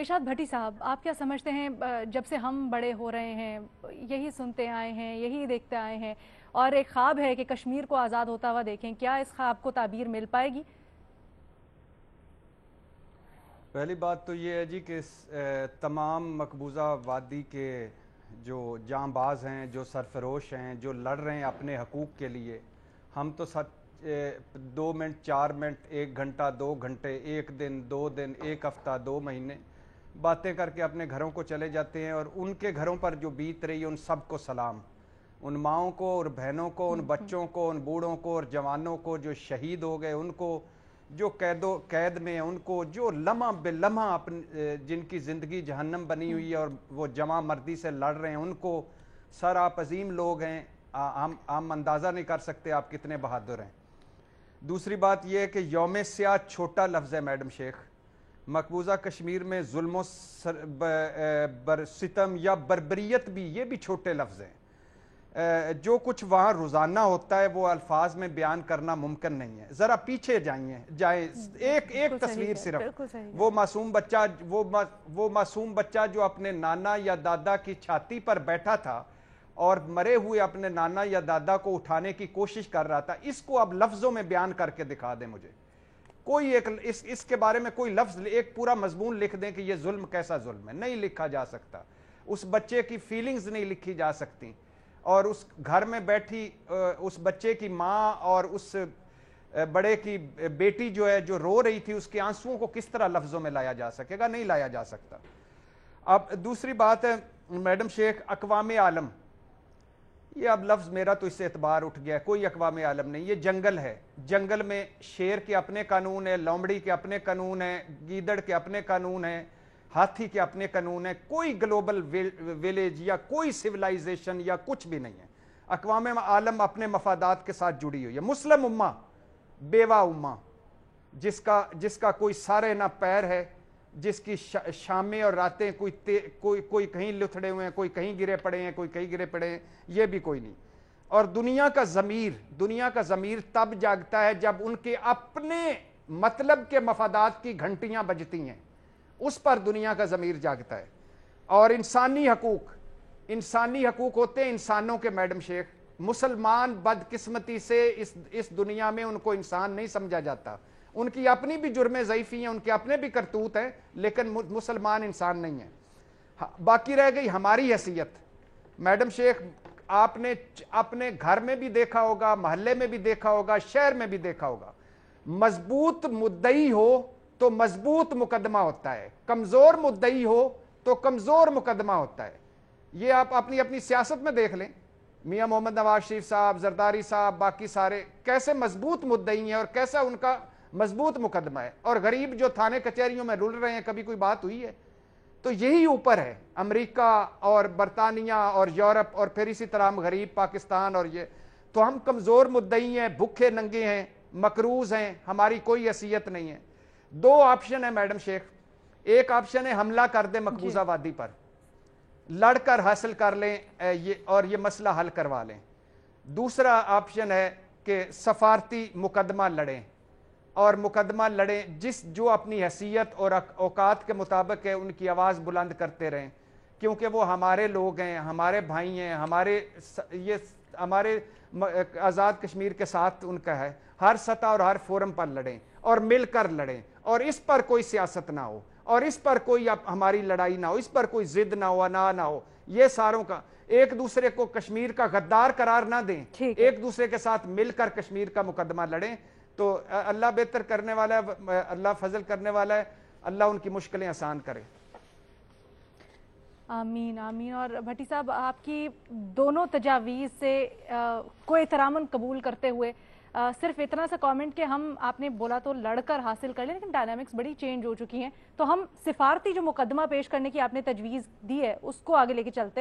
इरशाद भट्टी साहब, आप क्या समझते हैं, जब से हम बड़े हो रहे हैं यही सुनते आए हैं, यही देखते आए हैं और एक ख्वाब है कि कश्मीर को आज़ाद होता हुआ देखें, क्या इस ख्वाब को ताबीर मिल पाएगी? पहली बात तो ये है जी कि तमाम मकबूजा वादी के जो जांबाज हैं, जो सरफरोश हैं, जो लड़ रहे हैं अपने हकूक़ के लिए, हम तो 2 मिनट 4 मिनट 1 घंटा 2 घंटे 1 दिन 2 दिन 1 हफ्ता 2 महीने बातें करके अपने घरों को चले जाते हैं। और उनके घरों पर जो बीत रही है उन सब को सलाम, उन माओं को और बहनों को, उन बच्चों को, उन बूढ़ों को और जवानों को जो शहीद हो गए, उनको जो कैद में है, उनको जो लम्हा बेलम्हा अपने जिनकी ज़िंदगी जहन्नम बनी हुई है और वो जमा मर्दी से लड़ रहे हैं, उनको सर आप अजीम लोग हैं, हम अंदाज़ा नहीं कर सकते आप कितने बहादुर हैं। दूसरी बात यह है कि यौम स्याह छोटा लफ्ज़ है मैडम शेख। मकबूजा कश्मीर में जुल्म सितम या बर्बरियत भी, ये भी छोटे लफ्ज़ हैं। जो कुछ वहाँ रोज़ाना होता है वो अल्फाज में बयान करना मुमकिन नहीं है। ज़रा पीछे जाए एक तस्वीर सिर्फ, वो मासूम बच्चा जो अपने नाना या दादा की छाती पर बैठा था और मरे हुए अपने नाना या दादा को उठाने की कोशिश कर रहा था, इसको अब लफ्ज़ों में बयान करके दिखा दें मुझे। कोई एक इसके बारे में कोई लफ्ज़, एक पूरा मजमून लिख दें कि ये जुल्म कैसा जुल्म है, नहीं लिखा जा सकता। उस बच्चे की फीलिंग्स नहीं लिखी जा सकती, और उस घर में बैठी उस बच्चे की माँ और उस बड़े की बेटी जो है जो रो रही थी, उसके आंसुओं को किस तरह लफ्ज़ों में लाया जा सकेगा? नहीं लाया जा सकता। अब दूसरी बात है मैडम शेख, अक़वाम आलम, ये अब लफ्ज़ मेरा तो इससे एतबार उठ गया है। कोई अक़वाम आलम नहीं, ये जंगल है। जंगल में शेर के अपने कानून है, लोमड़ी के अपने कानून है, गीदड़ के अपने कानून है, हाथी के अपने कानून है। कोई ग्लोबल विलेज या कोई सिविलाइजेशन या कुछ भी नहीं है। अक़वाम आलम अपने मफादात के साथ जुड़ी हुई है। मुस्लिम उम्मा, बेवा उम्मा, जिसका कोई सारे ना पैर है, जिसकी शामें और रातें कोई कहीं लुथड़े हुए हैं, कोई कहीं गिरे पड़े हैं, कोई कहीं गिरे पड़े हैं, ये भी कोई नहीं। और दुनिया का ज़मीर तब जागता है जब उनके अपने मतलब के मफादात की घंटियां बजती हैं, उस पर दुनिया का ज़मीर जागता है। और इंसानी हकूक होते हैं इंसानों के मैडम शेख। मुसलमान बदकिस्मती से इस दुनिया में उनको इंसान नहीं समझा जाता। उनकी अपनी भी जुर्में ज़ईफ़ी हैं, उनके अपने भी करतूत हैं, लेकिन मुसलमान इंसान नहीं है। बाकी रह गई हमारी हैसियत। मैडम शेख, आपने अपने घर में भी देखा होगा, मोहल्ले में भी देखा होगा, शहर में भी देखा होगा, मजबूत मुद्दई हो तो मजबूत मुकदमा होता है, कमजोर मुद्दई हो तो कमजोर मुकदमा होता है। ये आप अपनी अपनी सियासत में देख लें, मियां मोहम्मद नवाज शरीफ साहब, जरदारी साहब, बाकी सारे कैसे मजबूत मुद्दई हैं और कैसा उनका मजबूत मुकदमा है। और गरीब जो थाने कचहरियों में रुल रहे हैं, कभी कोई बात हुई है? तो यही ऊपर है अमेरिका और बरतानिया और यूरोप, और फिर इसी तरह हम गरीब पाकिस्तान। और ये तो हम कमजोर मुद्दई हैं, भूखे नंगे हैं, मकरूज हैं, हमारी कोई हैसियत नहीं है। दो ऑप्शन है मैडम शेख। एक ऑप्शन है हमला कर दे मकबूजा वादी पर, लड़कर हासिल कर लें और ये मसला हल करवा लें। दूसरा ऑप्शन है कि सफारती मुकदमा लड़ें, और मुकदमा लड़ें जो अपनी हैसियत और औकात के मुताबिक है, उनकी आवाज़ बुलंद करते रहें, क्योंकि वो हमारे लोग हैं, हमारे भाई हैं, हमारे आज़ाद कश्मीर के साथ उनका है। हर सतह और हर फोरम पर लड़ें और मिलकर लड़ें, और इस पर कोई सियासत ना हो, और इस पर कोई हमारी लड़ाई ना हो, इस पर कोई जिद ना हो, अना ना हो। ये सारों का एक दूसरे को कश्मीर का गद्दार करार ना दें, एक दूसरे के साथ मिलकर कश्मीर का मुकदमा लड़ें। तो अल्लाह बेहतर करने वाला है, अल्लाह फजल करने वाला है, अल्लाह उनकी मुश्किलें आसान करे। आमीन आमीन। और भट्टी साहब, आपकी दोनों तजावीज़ से को एहतरामन कबूल करते हुए सिर्फ इतना सा कमेंट कि हम, आपने बोला तो लड़कर हासिल कर लें, लेकिन डायनामिक्स बड़ी चेंज हो चुकी हैं, तो हम सिफारती जो मुकदमा पेश करने की आपने तजवीज़ दी है उसको आगे लेके चलते हैं।